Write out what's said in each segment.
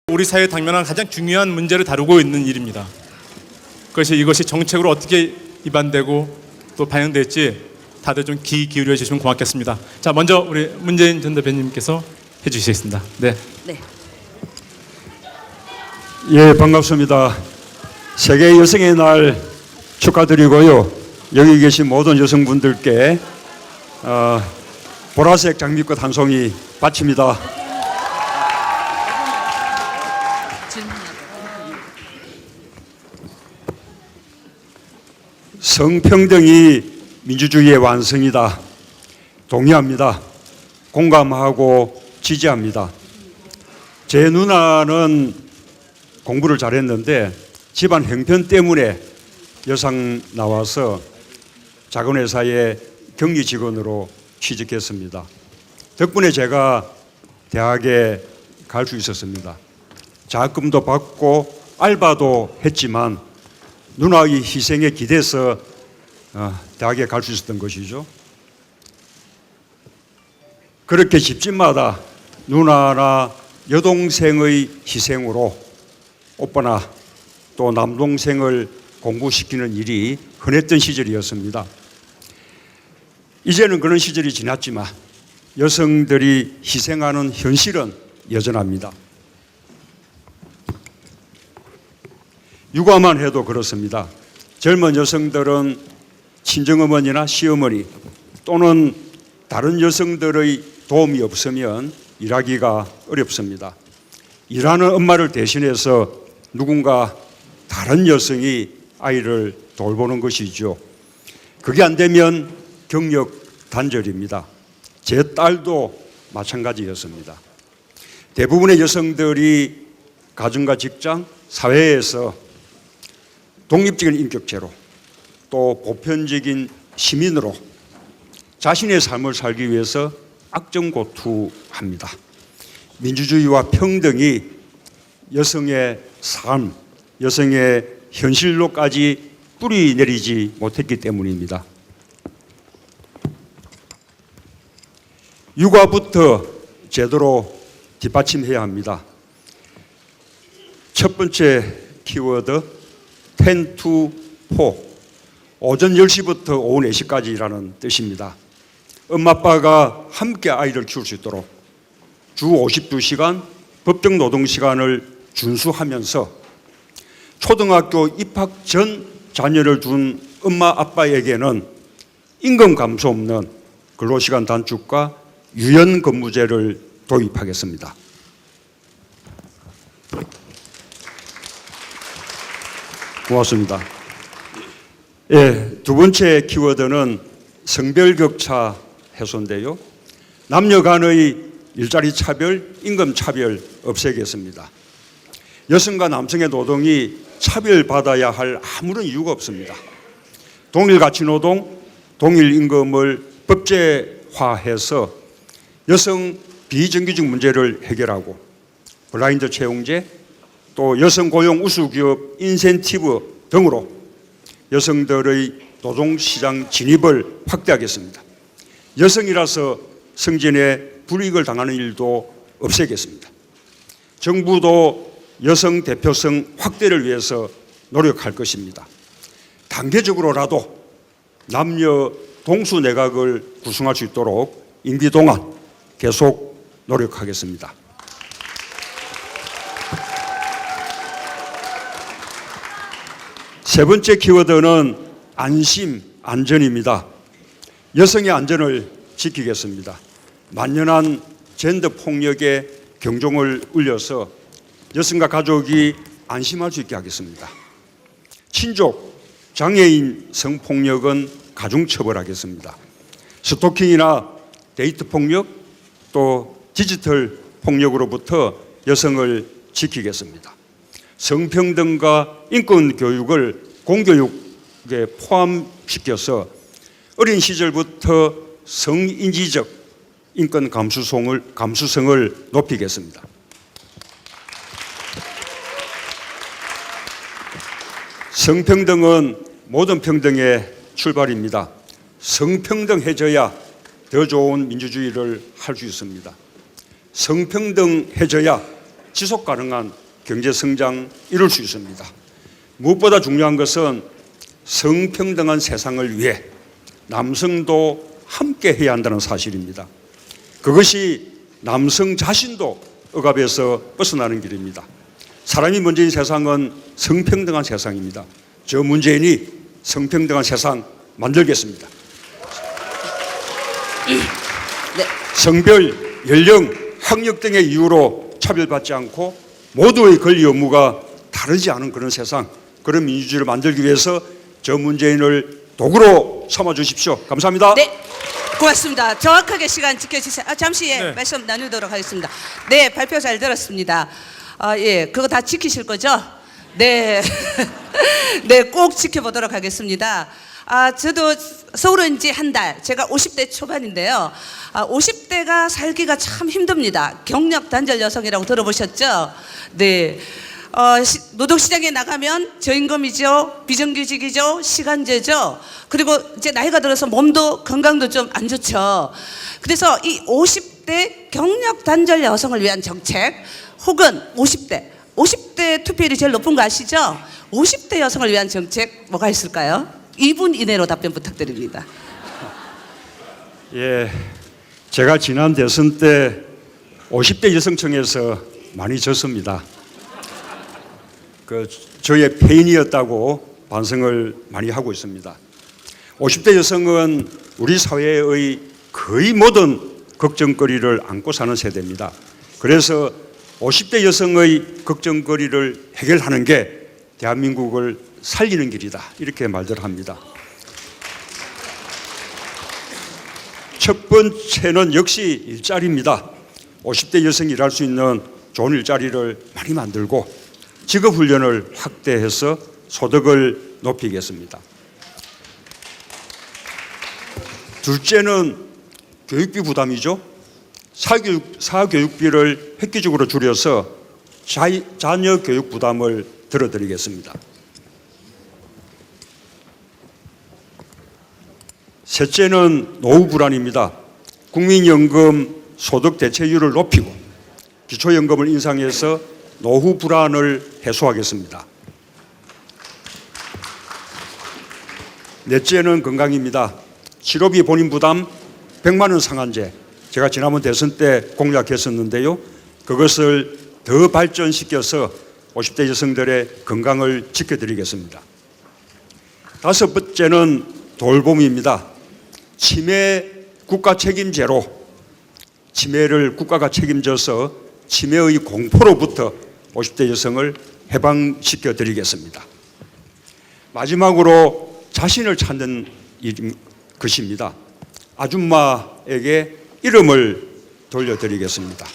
우리 사회에 당면한 가장 중요한 문제를 다루고 있는 일입니다. 이것이 정책으로 어떻게 입안되고 또 반영될지 다들 좀 귀 기울여 주시면 고맙겠습니다. 자, 먼저 우리 문재인 전 대표님께서 해주시겠습니다. 네. 네. 예, 반갑습니다. 세계 여성의 날 축하드리고요. 여기 계신 모든 여성분들께 보라색 장미꽃 한 송이 바칩니다. 성평등이 민주주의의 완성이다. 동의합니다. 공감하고 지지합니다. 제 누나는 공부를 잘했는데 집안 형편 때문에 여상 나와서 작은 회사의 경리 직원으로 취직했습니다. 덕분에 제가 대학에 갈 수 있었습니다. 장학금도 받고 알바도 했지만 누나의 희생에 기대서 대학에 갈 수 있었던 것이죠. 그렇게 집집마다 누나나 여동생의 희생으로 오빠나 또 남동생을 공부시키는 일이 흔했던 시절이었습니다. 이제는 그런 시절이 지났지만 여성들이 희생하는 현실은 여전합니다. 육아만 해도 그렇습니다. 젊은 여성들은 친정어머니나 시어머니 또는 다른 여성들의 도움이 없으면 일하기가 어렵습니다. 일하는 엄마를 대신해서 누군가 다른 여성이 아이를 돌보는 것이죠. 그게 안 되면 경력 단절입니다. 제 딸도 마찬가지였습니다. 대부분의 여성들이 가정과 직장, 사회에서 독립적인 인격체로 또 보편적인 시민으로 자신의 삶을 살기 위해서 악정고투합니다. 민주주의와 평등이 여성의 삶, 여성의 현실로까지 뿌리 내리지 못했기 때문입니다. 육아부터 제대로 뒷받침해야 합니다. 첫 번째 키워드 10 to 4, 오전 10시부터 오후 4시까지라는 뜻입니다. 엄마 아빠가 함께 아이를 키울 수 있도록 주 52시간 법정 노동시간을 준수하면서 초등학교 입학 전 자녀를 둔 엄마 아빠에게는 임금 감소 없는 근로시간 단축과 유연근무제를 도입하겠습니다. 고맙습니다. 예, 두 번째 키워드는 성별격차 해소인데요. 남녀 간의 일자리 차별, 임금 차별 없애겠습니다. 여성과 남성의 노동이 차별받아야 할 아무런 이유가 없습니다. 동일 가치 노동, 동일 임금을 법제화해서 여성 비정규직 문제를 해결하고 블라인드 채용제, 또 여성 고용 우수기업 인센티브 등으로 여성들의 노동시장 진입을 확대하겠습니다. 여성이라서 승진에 불이익을 당하는 일도 없애겠습니다. 정부도 여성 대표성 확대를 위해서 노력할 것입니다. 단계적으로라도 남녀 동수 내각을 구성할 수 있도록 임기 동안 계속 노력하겠습니다. 세 번째 키워드는 안심, 안전입니다. 여성의 안전을 지키겠습니다. 만연한 젠더 폭력에 경종을 울려서 여성과 가족이 안심할 수 있게 하겠습니다. 친족, 장애인 성폭력은 가중처벌하겠습니다. 스토킹이나 데이트 폭력, 또 디지털 폭력으로부터 여성을 지키겠습니다. 성평등과 인권 교육을 공교육에 포함시켜서 어린 시절부터 성인지적 인권 감수성을 높이겠습니다. 성평등은 모든 평등의 출발입니다. 성평등해져야 더 좋은 민주주의를 할 수 있습니다. 성평등해져야 지속 가능한 경제 성장 이룰 수 있습니다. 무엇보다 중요한 것은 성평등한 세상을 위해 남성도 함께 해야 한다는 사실입니다. 그것이 남성 자신도 억압에서 벗어나는 길입니다. 사람이 먼저인 세상은 성평등한 세상입니다. 저 문재인이 성평등한 세상 만들겠습니다. 네. 성별, 연령, 학력 등의 이유로 차별받지 않고 모두의 권리 의무가 다르지 않은 그런 세상, 그런 민주주의를 만들기 위해서 저 문재인을 도구로 삼아 주십시오. 감사합니다. 네, 고맙습니다. 정확하게 시간 지켜주세요. 잠시 네. 말씀 나누도록 하겠습니다. 네, 발표 잘 들었습니다. 예, 그거 다 지키실 거죠? 네, 네, 꼭 지켜보도록 하겠습니다. 저도 서울에 온 지 한 달, 제가 50대 초반인데요. 50대가 살기가 참 힘듭니다. 경력 단절 여성이라고 들어보셨죠? 네. 노동시장에 나가면 저임금이죠, 비정규직이죠, 시간제죠. 그리고 이제 나이가 들어서 몸도 건강도 좀 안 좋죠. 그래서 이 50대 경력 단절 여성을 위한 정책, 혹은 50대 투표율이 제일 높은 거 아시죠? 50대 여성을 위한 정책 뭐가 있을까요? 2분 이내로 답변 부탁드립니다. 예, 제가 지난 대선 때 50대 여성청에서 많이 졌습니다. 저의 패인이었다고 반성을 많이 하고 있습니다. 50대 여성은 우리 사회의 거의 모든 걱정거리를 안고 사는 세대입니다. 그래서 50대 여성의 걱정거리를 해결하는 게 대한민국을 살리는 길이다, 이렇게 말들 합니다. 첫 번째는 역시 일자리입니다. 50대 여성이 일할 수 있는 좋은 일자리를 많이 만들고 직업훈련을 확대해서 소득을 높이겠습니다. 둘째는 교육비 부담이죠. 사교육비를 획기적으로 줄여서 자녀 교육 부담을 들어드리겠습니다. 셋째는 노후 불안입니다. 국민연금 소득 대체율을 높이고 기초연금을 인상해서 노후 불안을 해소하겠습니다. 넷째는 건강입니다. 치료비 본인 부담 100만 원 상한제, 제가 지난번 대선 때 공약했었는데요. 그것을 더 발전시켜서 50대 여성들의 건강을 지켜드리겠습니다. 다섯 번째는 돌봄입니다. 치매 국가 책임제로 치매를 국가가 책임져서 치매의 공포로부터 50대 여성을 해방시켜 드리겠습니다. 마지막으로 자신을 찾는 것입니다. 아줌마에게 이름을 돌려드리겠습니다.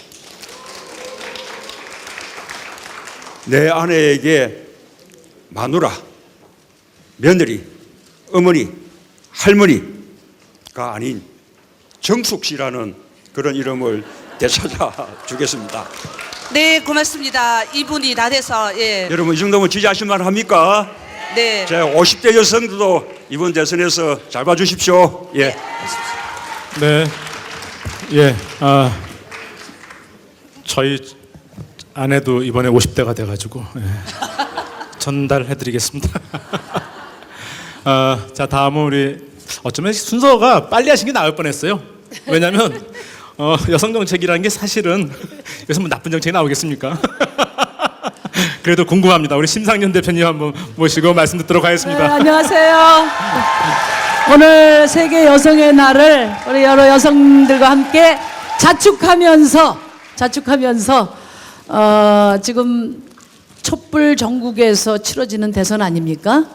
내 아내에게 마누라, 며느리, 어머니, 할머니가 아닌 정숙 씨라는 그런 이름을 되찾아 주겠습니다. 네, 고맙습니다. 2분이 다 돼서, 예. 여러분, 이 정도면 지지하실 만합니까? 네. 제 50대 여성들도 이번 대선에서 잘 봐주십시오. 예. 네. 예. 저희 아내도 이번에 50대가 돼가지고 전달해드리겠습니다. 자, 다음은 우리 어쩌면 순서가 빨리 하신 게 나을 뻔했어요. 왜냐하면 여성 정책이라는 게 사실은 여기서 뭐 나쁜 정책이 나오겠습니까? 그래도 궁금합니다. 우리 심상년 대표님 한번 모시고 말씀 듣도록 하겠습니다. 네, 안녕하세요. 오늘 세계 여성의 날을 우리 여러 여성들과 함께 자축하면서 지금 촛불 전국에서 치러지는 대선 아닙니까?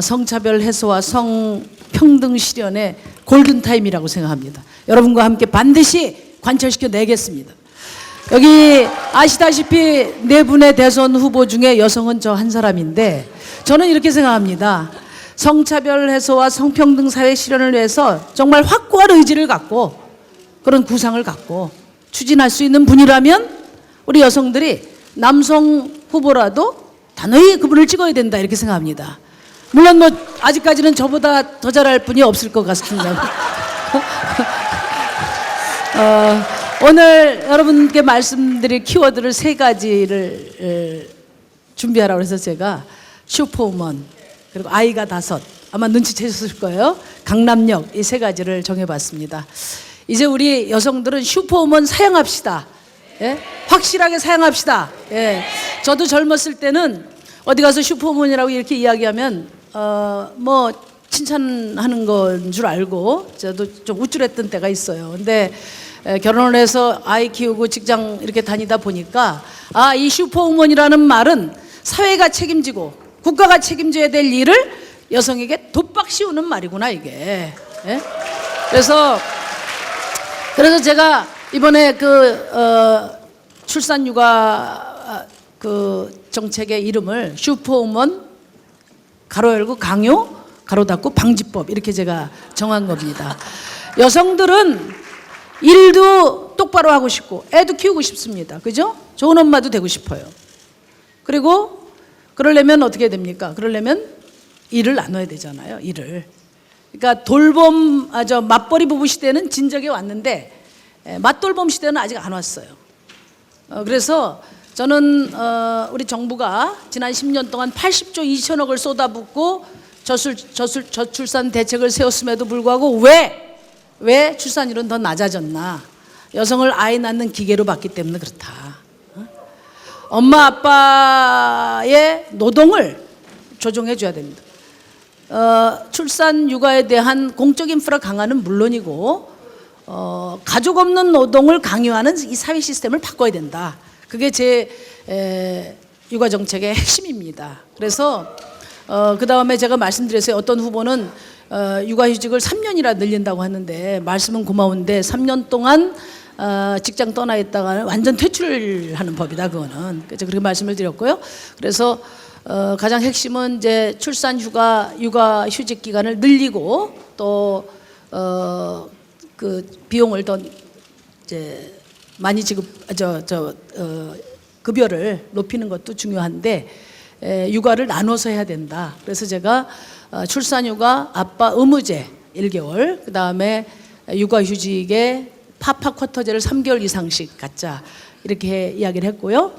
성차별 해소와 성평등 실현의 골든타임이라고 생각합니다. 여러분과 함께 반드시 관철시켜 내겠습니다. 여기 아시다시피 네 분의 대선 후보 중에 여성은 저 한 사람인데, 저는 이렇게 생각합니다. 성차별 해소와 성평등 사회 실현을 위해서 정말 확고한 의지를 갖고 그런 구상을 갖고 추진할 수 있는 분이라면 우리 여성들이 남성 후보라도 단호히 그분을 찍어야 된다, 이렇게 생각합니다. 물론 뭐 아직까지는 저보다 더 잘할 분이 없을 것 같습니다. 오늘 여러분께 말씀드릴 키워드를 세 가지를 준비하라고 해서 제가 슈퍼우먼 그리고 아이가 5 아마 눈치채셨을 거예요. 강남역 이 세 가지를 정해봤습니다. 이제 우리 여성들은 슈퍼우먼 사용합시다. 예? 확실하게 사용합시다. 예. 저도 젊었을 때는 어디 가서 슈퍼우먼이라고 이렇게 이야기하면 뭐 칭찬하는 건 줄 알고 저도 좀 우쭐했던 때가 있어요. 근데 결혼을 해서 아이 키우고 직장 이렇게 다니다 보니까 이 슈퍼우먼이라는 말은 사회가 책임지고 국가가 책임져야 될 일을 여성에게 독박 씌우는 말이구나 이게. 예? 그래서 제가 이번에 출산 육아 정책의 이름을 슈퍼우먼 가로 열고 강요 가로 닫고 방지법 이렇게 제가 정한 겁니다. 여성들은 일도 똑바로 하고 싶고 애도 키우고 싶습니다. 그죠? 좋은 엄마도 되고 싶어요. 그리고 그러려면 어떻게 됩니까? 그러려면 일을 나눠야 되잖아요. 일을. 그러니까 맞벌이 부부 시대는 진작에 왔는데 맞돌봄 시대는 아직 안 왔어요. 그래서 저는 우리 정부가 지난 10년 동안 80조 2천억을 쏟아붓고 저출산 대책을 세웠음에도 불구하고 왜 출산율은 더 낮아졌나? 여성을 아이 낳는 기계로 봤기 때문에 그렇다. 엄마 아빠의 노동을 조정해 줘야 됩니다. 출산 육아에 대한 공적 인프라 강화는 물론이고 가족 없는 노동을 강요하는 이 사회 시스템을 바꿔야 된다. 그게 제 육아 정책의 핵심입니다. 그래서 그 다음에 제가 말씀드렸어요. 어떤 후보는 육아휴직을 3년이라 늘린다고 하는데 말씀은 고마운데 3년 동안 직장 떠나 있다가 완전 퇴출하는 법이다 그거는. 그래서 그렇게 말씀을 드렸고요. 그래서 가장 핵심은 이제 출산 육아휴직 기간을 늘리고 또 그 비용을 더 이제 많이 급여를 높이는 것도 중요한데 육아를 나눠서 해야 된다. 그래서 제가 출산휴가 아빠 의무제 1개월, 그 다음에 육아휴직에 파파쿼터제를 3개월 이상씩 갖자 이렇게 이야기를 했고요.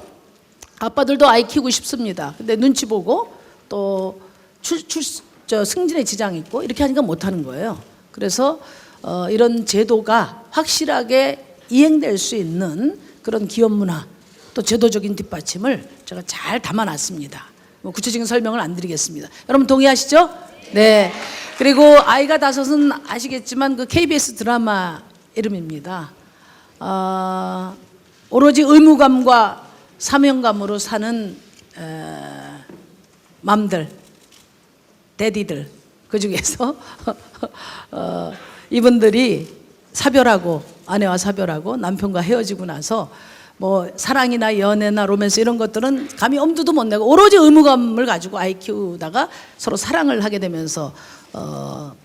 아빠들도 아이 키우고 싶습니다. 근데 눈치 보고 또 승진에 지장이 있고 이렇게 하니까 못하는 거예요. 그래서 이런 제도가 확실하게 이행될 수 있는 그런 기업 문화 또 제도적인 뒷받침을 제가 잘 담아놨습니다. 뭐 구체적인 설명을 안 드리겠습니다. 여러분 동의하시죠? 네. 그리고 아이가 5은 아시겠지만 그 KBS 드라마 이름입니다. 오로지 의무감과 사명감으로 사는 맘들, 데디들 그 중에서 이분들이 아내와 사별하고 남편과 헤어지고 나서 뭐 사랑이나 연애나 로맨스 이런 것들은 감히 엄두도 못 내고 오로지 의무감을 가지고 아이 키우다가 서로 사랑을 하게 되면서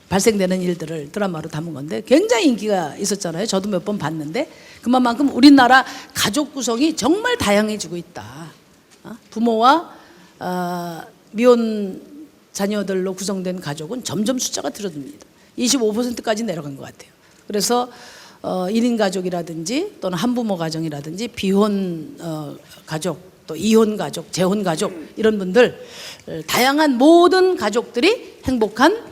발생되는 일들을 드라마로 담은 건데 굉장히 인기가 있었잖아요. 저도 몇 번 봤는데 그만큼 우리나라 가족 구성이 정말 다양해지고 있다. 부모와 미혼 자녀들로 구성된 가족은 점점 숫자가 줄어듭니다. 25%까지 내려간 것 같아요. 그래서 1인 가족이라든지 또는 한부모 가정이라든지 비혼 가족 또 이혼 가족, 재혼 가족 이런 분들 다양한 모든 가족들이 행복한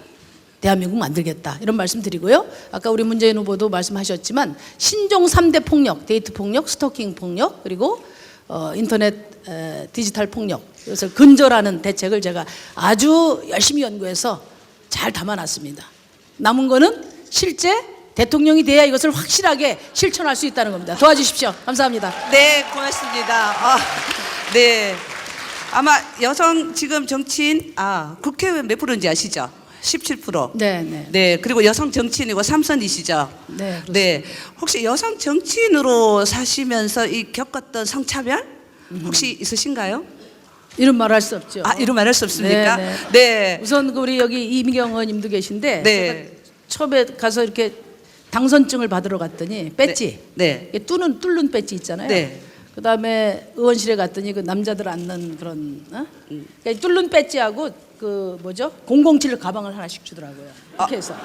대한민국 만들겠다 이런 말씀 드리고요. 아까 우리 문재인 후보도 말씀하셨지만 신종 3대 폭력, 데이트 폭력, 스토킹 폭력 그리고 인터넷 디지털 폭력 이것을 근절하는 대책을 제가 아주 열심히 연구해서 잘 담아놨습니다. 남은 거는 실제 대통령이 돼야 이것을 확실하게 실천할 수 있다는 겁니다. 도와주십시오. 감사합니다. 네, 고맙습니다. 네. 아마 여성 지금 정치인 국회의원 몇 프로인지 아시죠? 17%. 네. 네, 그리고 여성 정치인이고 3선이시죠? 네. 그렇습니다. 네. 혹시 여성 정치인으로 사시면서 겪었던 성차별 혹시 있으신가요? 이런 말 할 수 없죠. 이런 말 할 수 없습니까? 네. 네. 우선 우리 여기 이미경 의원님도 계신데 네. 제가 처음에 가서 이렇게 당선증을 받으러 갔더니 배지, 네. 이게 뚫는 배지 있잖아요. 네. 그다음에 의원실에 갔더니 그 남자들 앉는 그런 그러니까 뚫는 배지하고 그 뭐죠? 007 가방을 하나씩 주더라고요. 이렇게 해서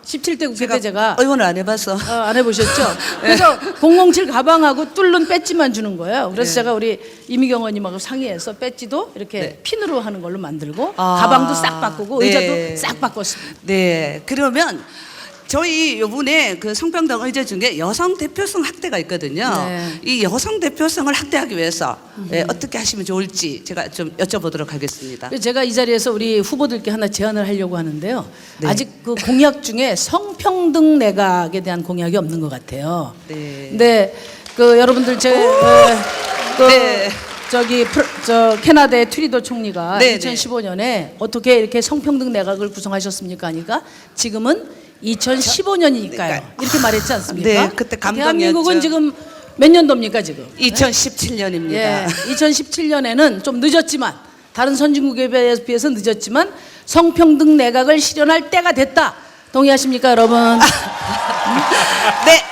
17대 국회 때 제가 의원을 안 해봐서. 안 해보셨죠? 그래서 007 가방하고 뚫는 배지만 주는 거예요. 그래서 네. 제가 우리 이미경 의원님하고 상의해서 배지도 이렇게 네. 핀으로 하는 걸로 만들고 아, 가방도 싹 바꾸고 네. 의자도 싹 바꿨습니다. 네, 그러면 저희 요번에 그 성평등 의제 중에 여성 대표성 확대가 있거든요. 네. 이 여성 대표성을 확대하기 위해서 어떻게 하시면 좋을지 제가 좀 여쭤보도록 하겠습니다. 그래서 제가 이 자리에서 우리 후보들께 하나 제안을 하려고 하는데요. 네. 아직 그 공약 중에 성평등 내각에 대한 공약이 없는 것 같아요. 네. 근데 그 여러분들 네. 저 캐나다의 트리도 총리가 네, 2015년에 어떻게 이렇게 성평등 내각을 구성하셨습니까? 하니까 지금은 2015년이니까요. 이렇게 말했지 않습니까? 네, 그때 감동이었죠. 대한민국은 지금 몇 년도입니까 지금? 2017년입니다. 예, 2017년에는 좀 늦었지만 다른 선진국에 비해서 늦었지만 성평등 내각을 실현할 때가 됐다. 동의하십니까, 여러분? 네.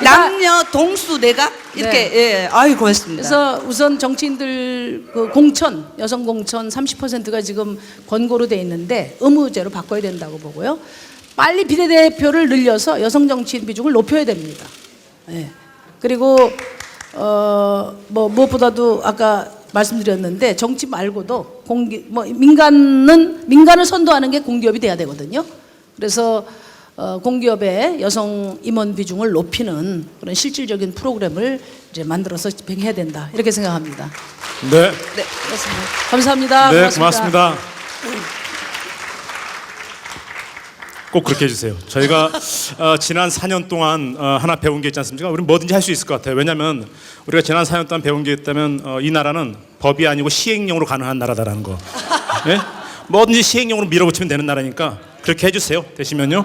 남녀 동수 내각 이렇게 예. 아유 고맙습니다. 그래서 우선 정치인들 그 공천, 여성 공천 30%가 지금 권고로 돼 있는데 의무제로 바꿔야 된다고 보고요. 빨리 비례대표를 늘려서 여성 정치인 비중을 높여야 됩니다. 예. 그리고 뭐 무엇보다도 아까 말씀드렸는데 정치 말고도 민간을 선도하는 게 공기업이 돼야 되거든요. 그래서 공기업의 여성 임원 비중을 높이는 그런 실질적인 프로그램을 이제 만들어서 집행해야 된다 이렇게 생각합니다. 네, 네. 그렇습니다. 감사합니다. 네, 고맙습니다. 꼭 그렇게 해주세요. 저희가 지난 4년 동안 하나 배운 게 있지 않습니까? 우리는 뭐든지 할 수 있을 것 같아요. 왜냐하면 우리가 지난 4년 동안 배운 게 있다면 이 나라는 법이 아니고 시행령으로 가능한 나라다라는 거. 네? 뭐든지 시행령으로 밀어붙이면 되는 나라니까 그렇게 해주세요. 되시면요.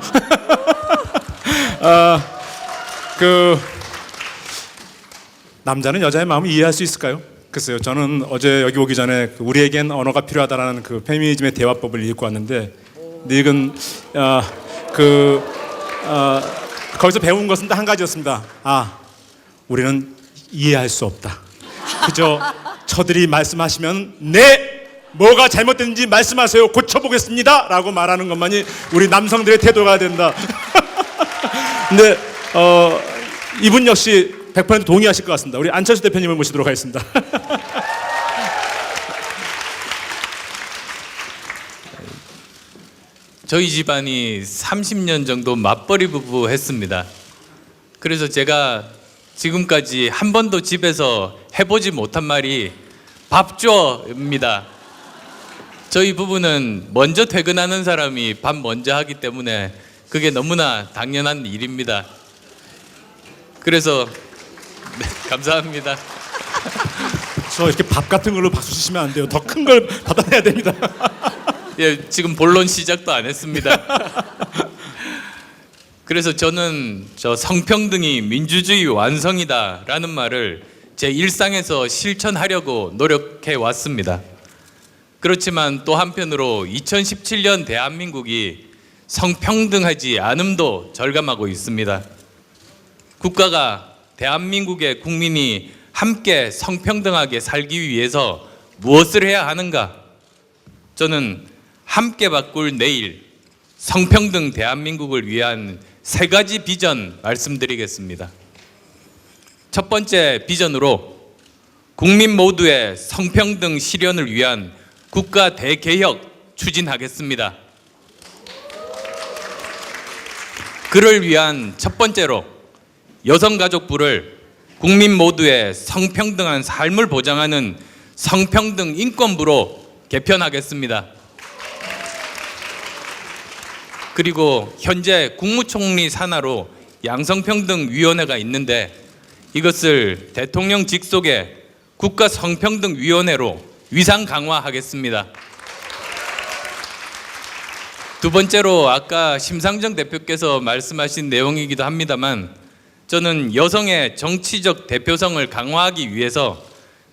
남자는 여자의 마음을 이해할 수 있을까요? 글쎄요. 저는 어제 여기 오기 전에 우리에겐 언어가 필요하다라는 그 페미니즘의 대화법을 읽고 왔는데 닉은 거기서 배운 것은 딱 한 가지였습니다. 우리는 이해할 수 없다. 그저 저들이 말씀하시면 뭐가 잘못됐는지 말씀하세요. 고쳐보겠습니다. 라고 말하는 것만이 우리 남성들의 태도가 된다. 근데 이분 역시 100% 동의하실 것 같습니다. 우리 안철수 대표님을 모시도록 하겠습니다. 저희 집안이 30년 정도 맞벌이 부부 했습니다. 그래서 제가 지금까지 한 번도 집에서 해보지 못한 말이 밥 줘입니다. 저희 부부는 먼저 퇴근하는 사람이 밥 먼저 하기 때문에 그게 너무나 당연한 일입니다. 그래서 네, 감사합니다. 저 이렇게 밥 같은 걸로 박수 치시면 안 돼요. 더 큰 걸 받아내야 됩니다. 예, 지금 본론 시작도 안 했습니다. 그래서 저는 성평등이 민주주의 완성이다라는 말을 제 일상에서 실천하려고 노력해 왔습니다. 그렇지만 또 한편으로 2017년 대한민국이 성평등하지 않음도 절감하고 있습니다. 국가가 대한민국의 국민이 함께 성평등하게 살기 위해서 무엇을 해야 하는가? 저는 함께 바꿀 내일 성평등 대한민국을 위한 3가지 비전 말씀드리겠습니다. 첫 번째 비전으로 국민 모두의 성평등 실현을 위한 국가 대개혁 추진하겠습니다. 그를 위한 첫 번째로 여성가족부를 국민 모두의 성평등한 삶을 보장하는 성평등 인권부로 개편하겠습니다. 그리고 현재 국무총리 산하로 양성평등위원회가 있는데 이것을 대통령 직속의 국가성평등위원회로 위상 강화하겠습니다. 두 번째로 아까 심상정 대표께서 말씀하신 내용이기도 합니다만 저는 여성의 정치적 대표성을 강화하기 위해서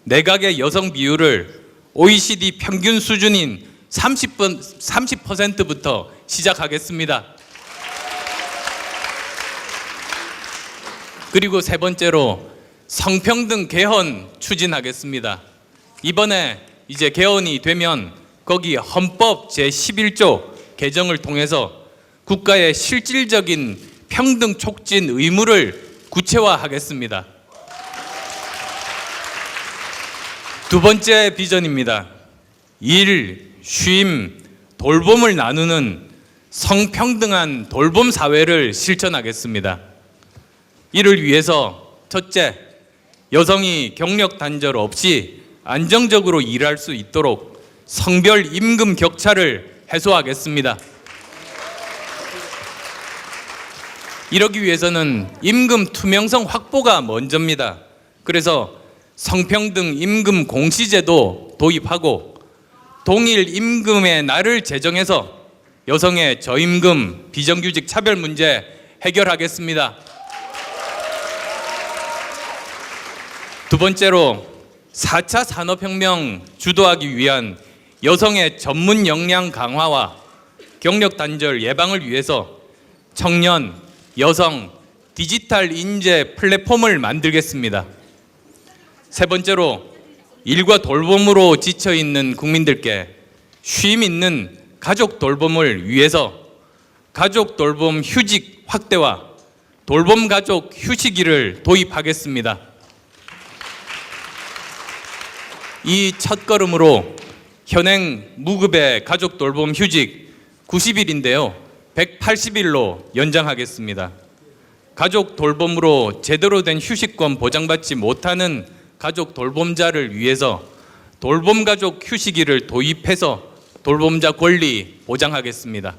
내각의 여성 비율을 OECD 평균 수준인 30%부터 시작하겠습니다. 그리고 세 번째로 성평등 개헌 추진하겠습니다. 이번에 이제 개헌이 되면 거기 헌법 제11조 개정을 통해서 국가의 실질적인 평등 촉진 의무를 구체화하겠습니다. 두 번째 비전입니다. 일, 쉼, 돌봄을 나누는 성평등한 돌봄 사회를 실천하겠습니다. 이를 위해서 첫째, 여성이 경력 단절 없이 안정적으로 일할 수 있도록 성별 임금 격차를 해소하겠습니다. 이러기 위해서는 임금 투명성 확보가 먼저입니다. 그래서 성평등 임금 공시제도 도입하고 동일 임금의 날을 제정해서 여성의 저임금, 비정규직 차별 문제 해결하겠습니다. 두 번째로 4차 산업혁명 주도하기 위한 여성의 전문 역량 강화와 경력 단절 예방을 위해서 청년, 여성, 디지털 인재 플랫폼을 만들겠습니다. 세 번째로 일과 돌봄으로 지쳐있는 국민들께 쉼 있는 가족 돌봄을 위해서 가족 돌봄 휴직 확대와 돌봄 가족 휴식일을 도입하겠습니다. 이 첫걸음으로 현행 무급의 가족 돌봄 휴직 90일인데요. 180일로 연장하겠습니다. 가족 돌봄으로 제대로 된 휴식권 보장받지 못하는 가족 돌봄자를 위해서 돌봄 가족 휴식일을 도입해서 돌봄자 권리 보장하겠습니다.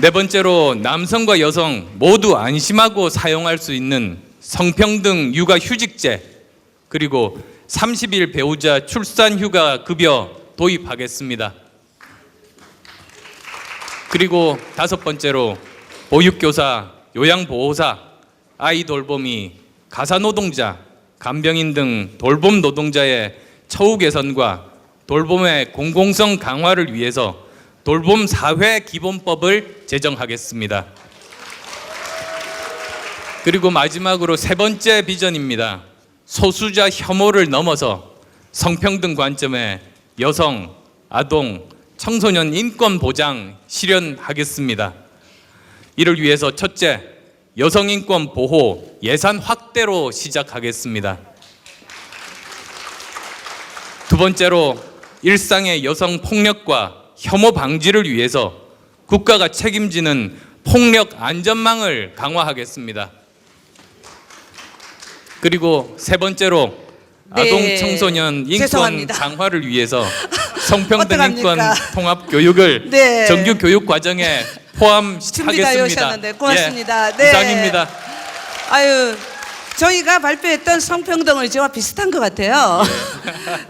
네 번째로 남성과 여성 모두 안심하고 사용할 수 있는 성평등 육아 휴직제 그리고 30일 배우자 출산 휴가 급여 도입하겠습니다. 그리고 다섯 번째로 보육교사, 요양보호사, 아이 돌봄이 가사노동자, 간병인 등 돌봄 노동자의 처우 개선과 돌봄의 공공성 강화를 위해서 돌봄 사회 기본법을 제정하겠습니다. 그리고 마지막으로 세 번째 비전입니다. 소수자 혐오를 넘어서 성평등 관점의 여성, 아동, 청소년 인권 보장 실현하겠습니다. 이를 위해서 첫째, 여성 인권 보호 예산 확대로 시작하겠습니다. 두 번째로 일상의 여성 폭력과 혐오 방지를 위해서 국가가 책임지는 폭력 안전망을 강화하겠습니다. 그리고 세 번째로 아동 네, 청소년 인권 죄송합니다. 강화를 위해서 성평등 어떡합니까? 인권 통합 교육을 네. 정규 교육 과정에 준비가 포함하겠습니다. 되셨는데 고맙습니다. 예, 네. 이상입니다. 아유, 저희가 발표했던 성평등 의제와 비슷한 것 같아요.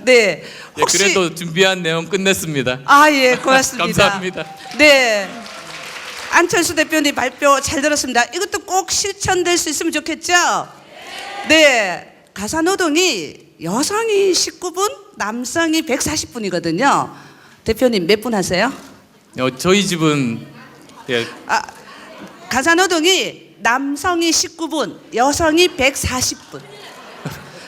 네. 예, 그래도 준비한 내용 끝냈습니다. 아, 예, 고맙습니다. 감사합니다. 네. 안철수 대표님 발표 잘 들었습니다. 이것도 꼭 실천될 수 있으면 좋겠죠? 네. 가사노동이 여성이 19분, 남성이 140분이거든요. 대표님 몇 분 하세요? 저희 집은 예, 가사노동이 남성이 19분, 여성이 140분.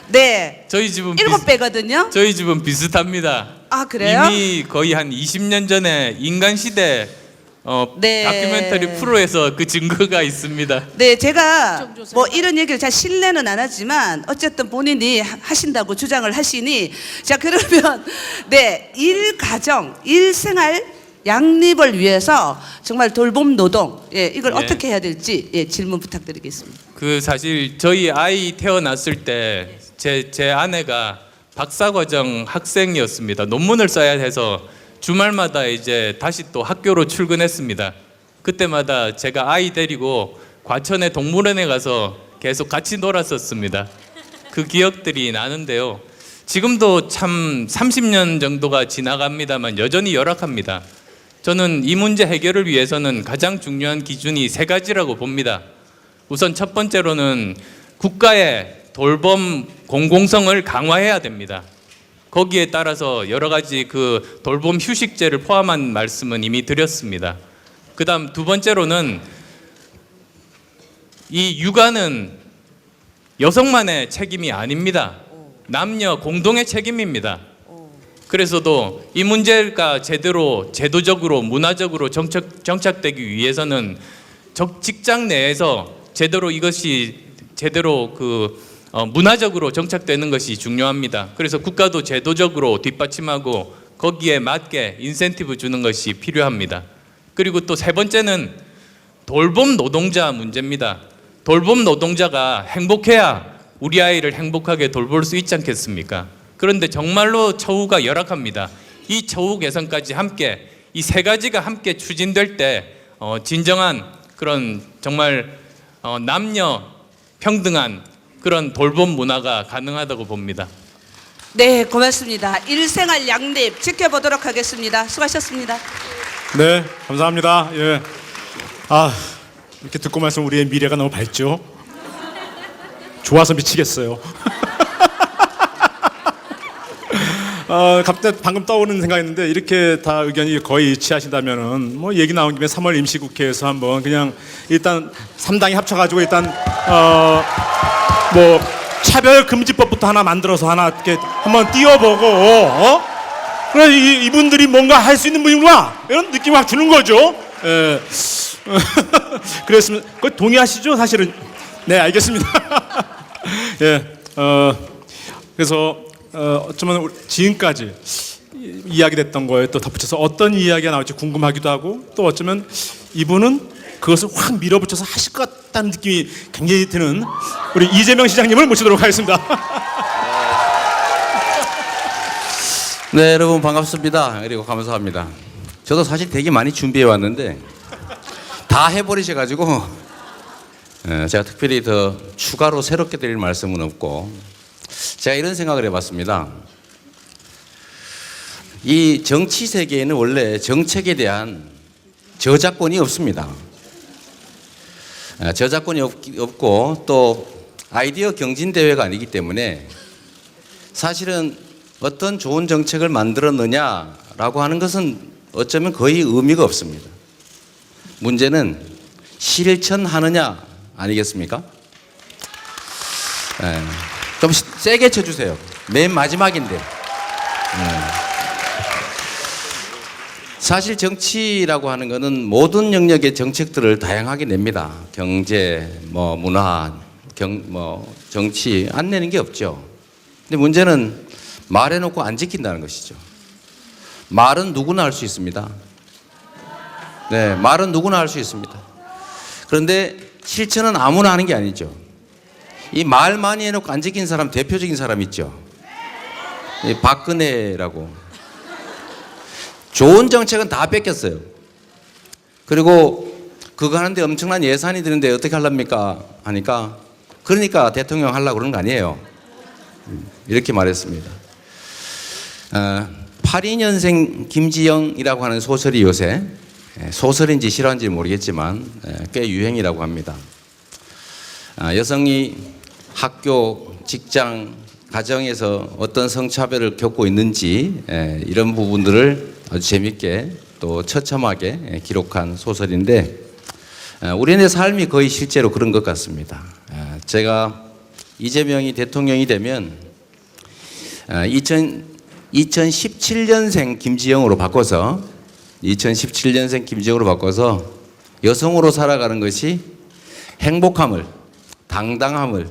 네. 저희 집은 7배거든요. 저희 집은 비슷합니다. 아, 그래요? 이미 거의 한 20년 전에 인간시대 네. 다큐멘터리 프로에서 그 증거가 있습니다. 네, 제가 뭐 이런 얘기를 잘 신뢰는 안 하지만 어쨌든 본인이 하신다고 주장을 하시니 자 그러면 네, 일가정, 일생활 양립을 위해서 정말 돌봄 노동 이걸 네. 어떻게 해야 될지 질문 부탁드리겠습니다. 그 사실 저희 아이 태어났을 때 제 아내가 박사과정 학생이었습니다. 논문을 써야 해서 주말마다 이제 다시 또 학교로 출근했습니다. 그때마다 제가 아이 데리고 과천의 동물원에 가서 계속 같이 놀았었습니다. 그 기억들이 나는데요. 지금도 참 30년 정도가 지나갑니다만 여전히 열악합니다. 저는 이 문제 해결을 위해서는 가장 중요한 기준이 세 가지라고 봅니다. 우선 첫 번째로는 국가의 돌봄 공공성을 강화해야 됩니다. 거기에 따라서 여러 가지 그 돌봄 휴식제를 포함한 말씀은 이미 드렸습니다. 그다음 두 번째로는 이 육아는 여성만의 책임이 아닙니다. 남녀 공동의 책임입니다. 그래서도 이 문제가 제대로 제도적으로 문화적으로 정착되기 위해서는 직장 내에서 제대로 이것이 제대로 문화적으로 정착되는 것이 중요합니다. 그래서 국가도 제도적으로 뒷받침하고 거기에 맞게 인센티브 주는 것이 필요합니다. 그리고 또 세 번째는 돌봄 노동자 문제입니다. 돌봄 노동자가 행복해야 우리 아이를 행복하게 돌볼 수 있지 않겠습니까? 그런데 정말로 처우가 열악합니다. 이 처우 개선까지 함께 이 세 가지가 함께 추진될 때 진정한 그런 정말 남녀 평등한 그런 돌봄 문화가 가능하다고 봅니다. 네, 고맙습니다. 일생활 양립 지켜보도록 하겠습니다. 수고하셨습니다. 네, 감사합니다. 예. 아, 이렇게 듣고 말씀 우리의 미래가 너무 밝죠. 좋아서 미치겠어요. 갑자기 방금 떠오르는 생각했는데 이렇게 다 의견이 거의 일치하신다면은 뭐 얘기 나온 김에 3월 임시국회에서 한번 그냥 일단 3당이 합쳐가지고 일단 뭐 차별금지법부터 하나 만들어서 하나 이렇게 한번 띄워보고 그래 이분들이 뭔가 할 수 있는 분이구나 이런 느낌 막 주는 거죠. 예. 그랬으면 그거 동의하시죠? 사실은 네 알겠습니다. 예. 그래서 어쩌면 지금까지 이야기됐던 거에 또 덧붙여서 어떤 이야기가 나올지 궁금하기도 하고 또 어쩌면 이분은 그것을 확 밀어붙여서 하실 것 같다는 느낌이 굉장히 드는 우리 이재명 시장님을 모시도록 하겠습니다. 네, 여러분 반갑습니다. 그리고 감사합니다. 저도 사실 되게 많이 준비해 왔는데 다 해버리셔가지고 제가 특별히 더 추가로 새롭게 드릴 말씀은 없고 제가 이런 생각을 해봤습니다. 이 정치 세계에는 원래 정책에 대한 저작권이 없습니다. 저작권이 없고 또 아이디어 경진 대회가 아니기 때문에 사실은 어떤 좋은 정책을 만들었느냐라고 하는 것은 어쩌면 거의 의미가 없습니다. 문제는 실천하느냐 아니겠습니까? 좀 세게 쳐주세요. 맨 마지막인데. 사실 정치라고 하는 것은 모든 영역의 정책들을 다양하게 냅니다. 경제, 뭐 문화, 정치 안 내는 게 없죠. 근데 문제는 말해놓고 안 지킨다는 것이죠. 말은 누구나 할 수 있습니다. 네, 말은 누구나 할 수 있습니다. 그런데 실천은 아무나 하는 게 아니죠. 이 말 많이 해놓고 안 지킨 사람 대표적인 사람 있죠. 이 박근혜라고. 좋은 정책은 다 뺏겼어요. 그리고 그거 하는데 엄청난 예산이 드는데 어떻게 하랍니까? 하니까 그러니까 대통령 하려고 그러는 거 아니에요. 이렇게 말했습니다. 82년생 김지영이라고 하는 소설이 요새 소설인지 실화인지 모르겠지만 꽤 유행이라고 합니다. 여성이 학교, 직장, 가정에서 어떤 성차별을 겪고 있는지 이런 부분들을 아주 재밌게 또 처참하게 기록한 소설인데 우리네 삶이 거의 실제로 그런 것 같습니다. 제가 이재명이 대통령이 되면 2017년생 김지영으로 바꿔서 여성으로 살아가는 것이 행복함을, 당당함을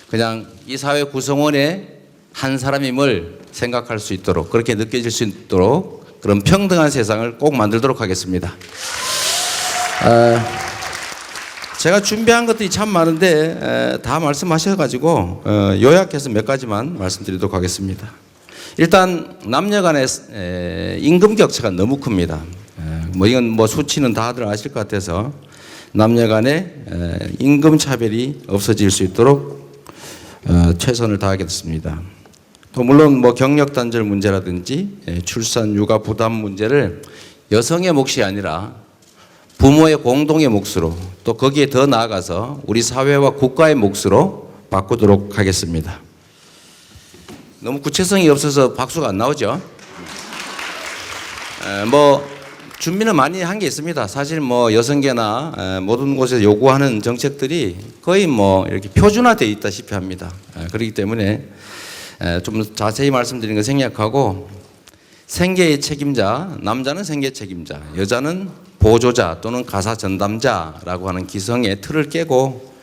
그냥 이 사회 구성원의 한 사람임을 생각할 수 있도록 그렇게 느껴질 수 있도록 그런 평등한 세상을 꼭 만들도록 하겠습니다. 제가 준비한 것들이 참 많은데 다 말씀하셔가지고 요약해서 몇 가지만 말씀드리도록 하겠습니다. 일단 남녀 간의 임금 격차가 너무 큽니다. 뭐 이건 뭐 수치는 다들 아실 것 같아서 남녀 간의 임금 차별이 없어질 수 있도록 최선을 다하겠습니다. 또 물론 뭐 경력 단절 문제라든지 출산 육아 부담 문제를 여성의 몫이 아니라 부모의 공동의 몫으로 또 거기에 더 나아가서 우리 사회와 국가의 몫으로 바꾸도록 하겠습니다. 너무 구체성이 없어서 박수가 안 나오죠. 뭐 준비는 많이 한 게 있습니다. 사실 뭐 여성계나 모든 곳에서 요구하는 정책들이 거의 뭐 이렇게 표준화되어 있다시피 합니다. 그렇기 때문에 좀 자세히 말씀드리는 거 생략하고 생계의 책임자, 남자는 생계 책임자, 여자는 보조자 또는 가사 전담자라고 하는 기성의 틀을 깨고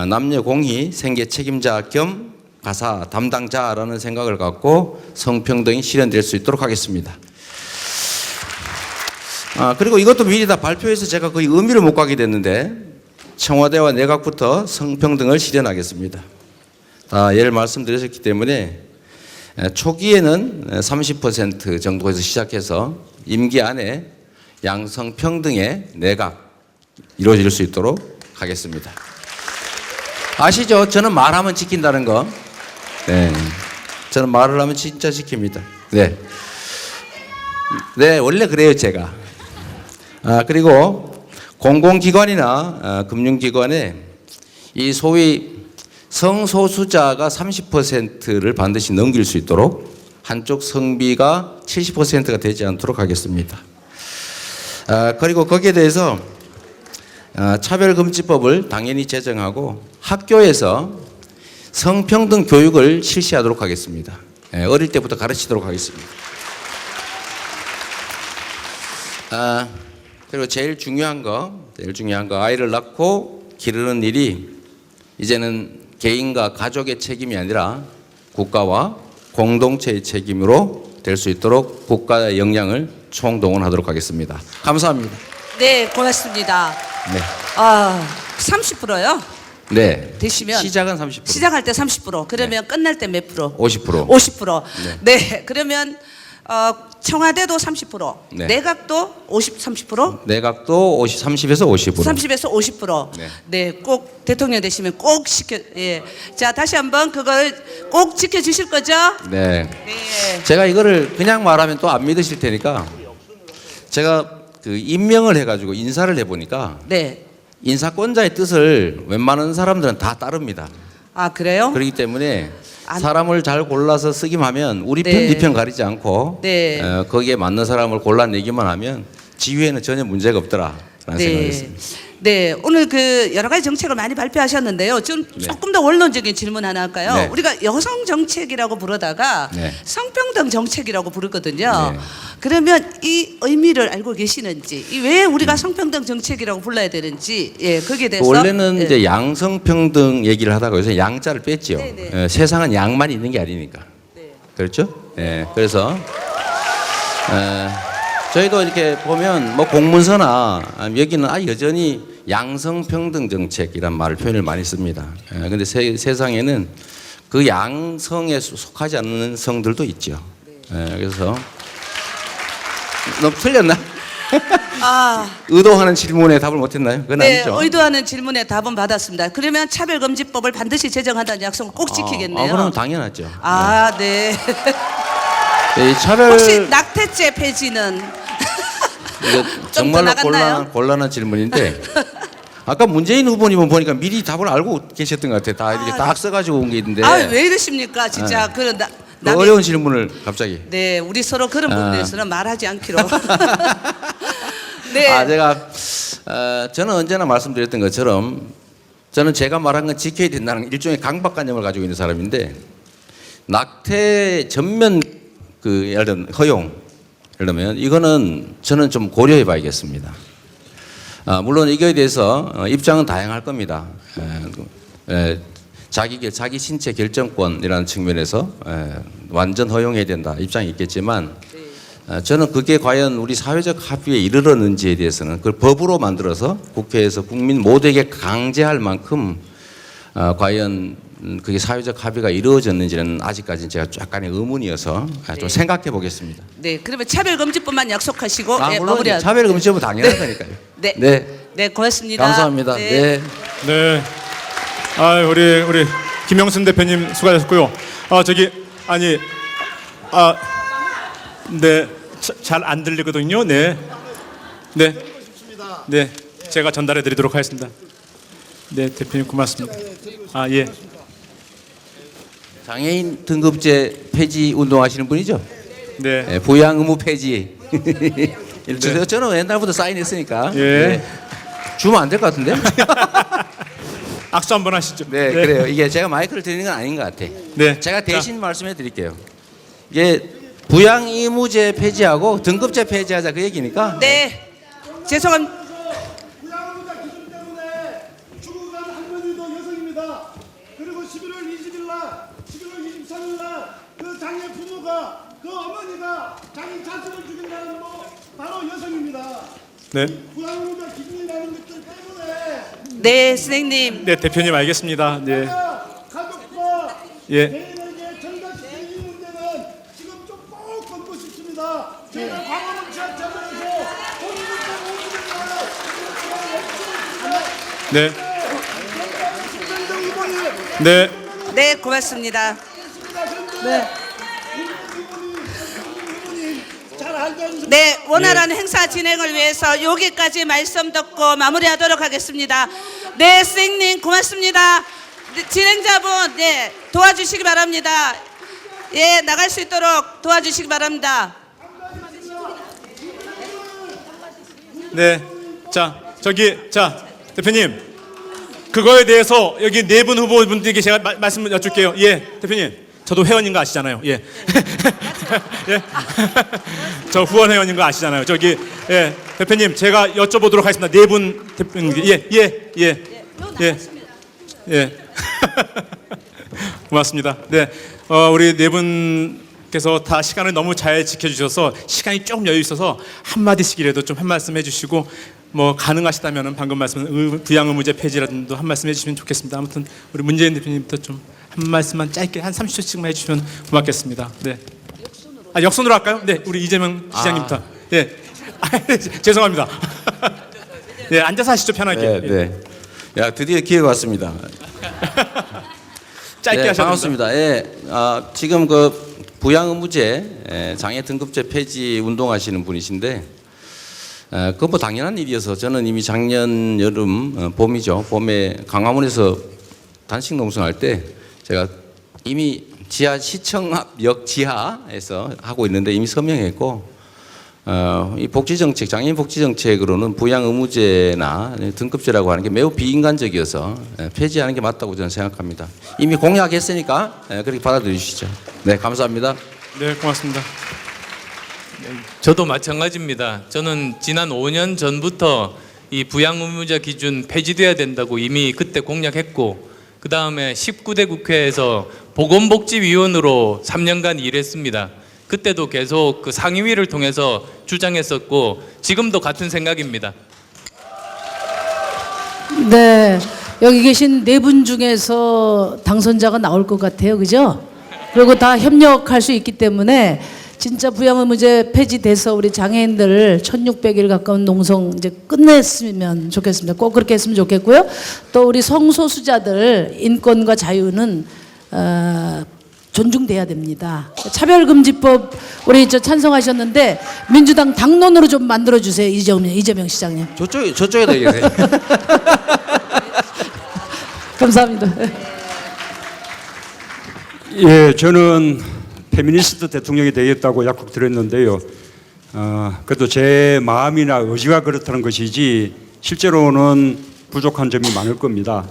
남녀 공히 생계 책임자 겸 가사 담당자라는 생각을 갖고 성평등이 실현될 수 있도록 하겠습니다. 그리고 이것도 미리 다 발표해서 제가 거의 의미를 못 가게 됐는데 청와대와 내각부터 성평등을 실현하겠습니다. 다 예를 말씀드렸기 때문에 초기에는 30% 정도에서 시작해서 임기 안에 양성평등의 내각 이루어질 수 있도록 하겠습니다. 아시죠? 저는 말하면 지킨다는 거. 네, 저는 말을 하면 진짜 지킵니다. 네, 네 원래 그래요 제가. 그리고 공공기관이나 금융기관에 이 소위 성소수자가 30%를 반드시 넘길 수 있도록 한쪽 성비가 70%가 되지 않도록 하겠습니다. 그리고 거기에 대해서 차별금지법을 당연히 제정하고 학교에서 성평등 교육을 실시하도록 하겠습니다. 어릴 때부터 가르치도록 하겠습니다. 그리고 제일 중요한 거 아이를 낳고 기르는 일이 이제는 개인과 가족의 책임이 아니라 국가와 공동체의 책임으로 될 수 있도록 국가의 역량을 총동원하도록 하겠습니다. 감사합니다. 네, 고맙습니다. 네. 30%요? 네. 되시면 시작은 30%. 시작할 때 30%. 그러면 끝날 때 몇 프로? 50%. 50%. 네. 그러면 청와대도 30%, 네. 내각도 30%? 내각도 30에서 50%. 30에서 50%. 네. 네, 꼭 대통령 되시면 꼭 예. 자, 다시 한번 그걸 꼭 지켜 주실 거죠? 네. 네. 제가 이거를 그냥 말하면 또 안 믿으실 테니까 제가 그 임명을 해가지고 인사를 해보니까 네. 인사권자의 뜻을 웬만한 사람들은 다 따릅니다. 아, 그래요? 그렇기 때문에 안- 사람을 잘 골라서 쓰기만 하면 우리 편, 네. 네 편 가리지 않고 네. 거기에 맞는 사람을 골라내기만 하면 지휘에는 전혀 문제가 없더라라는 생각을 했습니다. 네, 오늘 그 여러 가지 정책을 많이 발표하셨는데요. 좀 네. 조금 더 원론적인 질문 하나 할까요? 네. 우리가 여성 정책이라고 부르다가 네. 성평등 정책이라고 부르거든요. 네. 그러면 이 의미를 알고 계시는지, 왜 우리가 성평등 정책이라고 불러야 되는지, 예, 거기에 대해서 원래는 예. 이제 양성평등 얘기를 하다가 요새 양자를 뺐죠. 네, 네. 세상은 양만 있는 게 아니니까. 네. 그렇죠? 예. 그래서 저희도 이렇게 보면 뭐 공문서나 여기는 여전히 양성평등 정책이란 말을 표현을 많이 씁니다. 근데 세상에는 그 양성에 속하지 않는 성들도 있죠. 그래서 너무 틀렸나? 의도하는 질문에 답을 못했나요? 그건 네, 아니죠. 의도하는 질문에 답은 받았습니다. 그러면 차별금지법을 반드시 제정한다는 약속을 꼭 지키겠네요. 그럼 당연하죠. 네. 이 차별 혹시 낙태죄 폐지는 이거 더 정말로 나갔나요? 곤란한 질문인데 아까 문재인 후보님은 보니까 미리 답을 알고 계셨던 것 같아요. 다 이렇게 딱 써가지고 온 게 있는데 왜 이러십니까? 진짜 그런 그 어려운 질문을 갑자기. 네, 우리 서로 그런 부분에서는 말하지 않기로. 네. 제가 저는 언제나 말씀드렸던 것처럼 저는 제가 말한 건 지켜야 된다는 일종의 강박관념을 가지고 있는 사람인데 낙태 전면 예를 들면 허용 그러면 이거는 저는 좀 고려해 봐야겠습니다. 물론 이거에 대해서 입장은 다양할 겁니다. 자기 신체 결정권이라는 측면에서 완전 허용해야 된다 입장이 있겠지만 저는 그게 과연 우리 사회적 합의에 이르렀는지에 대해서는 그걸 법으로 만들어서 국회에서 국민 모두에게 강제할 만큼 과연 그게 사회적 합의가 이루어졌는지는 아직까지는 제가 약간의 의문이어서 좀 생각해 보겠습니다. 네, 그러면 차별금지법만 약속하시고 물론 마무리하. 차별금지법은 당연하다니까요. 네. 네. 네, 고맙습니다. 감사합니다. 네. 네. 우리 김영순 대표님 수고하셨고요. 네. 잘 안 들리거든요. 네. 네. 네. 제가 전달해 드리도록 하겠습니다. 네, 대표님 고맙습니다. 예. 장애인 등급제 폐지 운동하시는 분이죠? 네. 부양 의무 폐지. 주세요. 저는 옛날부터 사인했으니까. 예. 네. 주면 안 될 것 같은데? 악수 한번 하시죠. 네, 그래요. 이게 제가 마이크를 드리는 건 아닌 것 같아. 네. 제가 대신 말씀해 드릴게요. 이게 부양 의무제 폐지하고 등급제 폐지하자 그 얘기니까. 네, 죄송합니다. 부양의무자 기준 때문에 죽어간 할머니도 여성입니다. 그리고 11월 20일 날, 11월 23일 날 그 장애 부모가 그 어머니가 자기 자식을 죽인 사람도 바로 여성입니다. 네. 부양의무자 기준이라는 것들 때문에 네, 선생님. 네, 대표님 알겠습니다. 네. 가족과 예. 개인에게 전가시키는 이 문제는 지금 좀 꼭 걷고 싶습니다. 제가 광화문 지하철에서 네. 네. 네, 고맙습니다. 네. 네, 원활한 행사 진행을 위해서 여기까지 말씀 듣고 마무리하도록 하겠습니다. 네, 선생님 고맙습니다. 네, 진행자분, 네, 도와주시기 바랍니다. 예, 나갈 수 있도록 도와주시기 바랍니다. 네. 자, 대표님. 그거에 대해서 여기 네 분 후보분들에게 제가 말씀을 여쭐게요. 예, 대표님. 저도 회원인 거 아시잖아요. 예. 예. 저 후원 회원인 거 아시잖아요. 저기 예, 대표님 제가 여쭤보도록 하겠습니다. 네 분 대표님. 예. 고맙습니다. 네. 우리 네 분께서 다 시간을 너무 잘 지켜주셔서 시간이 조금 여유 있어서 한 마디씩이라도 좀 한 말씀 해주시고 뭐 가능하시다면은 방금 말씀 부양 의무제 폐지라도 한 말씀 해주시면 좋겠습니다. 아무튼 우리 문재인 대표님부터 좀 한 말씀만 짧게 한 30초씩만 해주시면 고맙겠습니다. 네. 아, 역선으로 할까요? 네, 우리 이재명 시장님부터. 네. 죄송합니다. 네, 앉아서 하시죠 편하게. 네, 네. 야, 드디어 기회가 왔습니다. 짧게 하셔야 반갑습니다. 예, 지금 그 부양 의무제 장애 등급제 폐지 운동하시는 분이신데, 그건 뭐 당연한 일이어서 저는 이미 작년 여름 봄이죠. 봄에 강화문에서 단식 농성할 때 제가 이미 지하 시청 앞 역 지하에서 하고 있는데 이미 서명했고, 이 복지정책, 장애인 복지정책으로는 부양 의무제나 등급제라고 하는 게 매우 비인간적이어서 폐지하는 게 맞다고 저는 생각합니다. 이미 공약했으니까 그렇게 받아들이시죠. 네, 감사합니다. 네, 고맙습니다. 저도 마찬가지입니다. 저는 지난 5년 전부터 이 부양 의무자 기준 폐지돼야 된다고 이미 그때 공약했고, 그 다음에 19대 국회에서 보건복지위원으로 3년간 일했습니다. 그때도 계속 그 상임위를 통해서 주장했었고 지금도 같은 생각입니다. 네, 여기 계신 네 분 중에서 당선자가 나올 것 같아요, 그죠? 그리고 다 협력할 수 있기 때문에 진짜 부양 의무제 폐지돼서 우리 장애인들 1600일 가까운 농성 이제 끝냈으면 좋겠습니다. 꼭 그렇게 했으면 좋겠고요. 또 우리 성소수자들 인권과 자유는 존중돼야 됩니다. 차별금지법 우리 찬성하셨는데 민주당 당론으로 좀 만들어 주세요, 이재명 시장님. 저쪽에다 얘기해요. 감사합니다. 예, 저는 페미니스트 대통령이 되겠다고 약속드렸는데요. 그래도 제 마음이나 의지가 그렇다는 것이지 실제로는 부족한 점이 많을 겁니다.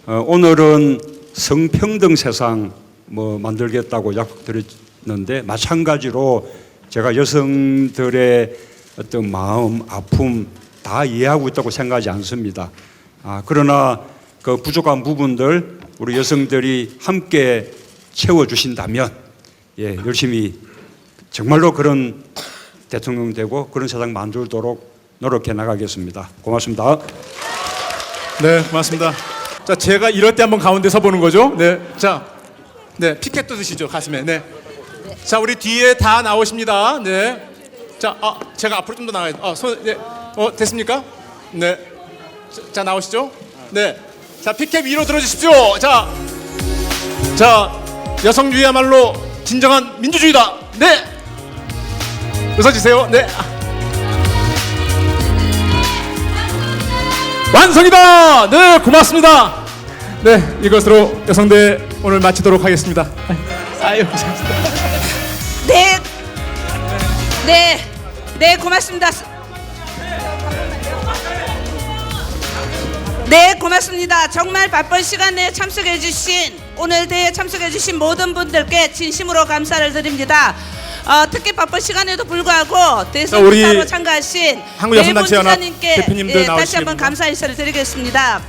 오늘은 성평등 세상 만들겠다고 약속드렸는데 마찬가지로 제가 여성들의 어떤 마음, 아픔 다 이해하고 있다고 생각하지 않습니다. 그러나 그 부족한 부분들 우리 여성들이 함께 채워주신다면 예, 열심히 정말로 그런 대통령 되고 그런 세상 만들도록 노력해 나가겠습니다. 고맙습니다. 네, 고맙습니다. 자, 제가 이럴 때 한번 가운데 서 보는 거죠. 네, 자, 네, 피켓도 드시죠 가슴에. 네, 자, 우리 뒤에 다 나오십니다. 네, 자, 제가 앞으로 좀 더 나가야 돼. 네, 됐습니까? 네, 자, 나오시죠. 네, 자, 피켓 위로 들어주십시오. 자, 여성주의야말로 진정한 민주주의다. 네, 웃어주세요. 네, 완성이다. 네, 고맙습니다. 네, 이것으로 여성대 오늘 마치도록 하겠습니다. 아유, 감사합니다. 네, 고맙습니다. 네, 고맙습니다. 정말 바쁜 시간에 참석해 주신 오늘 대회에 참석해 주신 모든 분들께 진심으로 감사를 드립니다. 특히 바쁜 시간에도 불구하고 대선 우리 기사로 참가하신 한국 여성단체 연합 네 분 기자님께 대표님들 다시 나오시기 한번 바랍니다. 감사 인사를 드리겠습니다.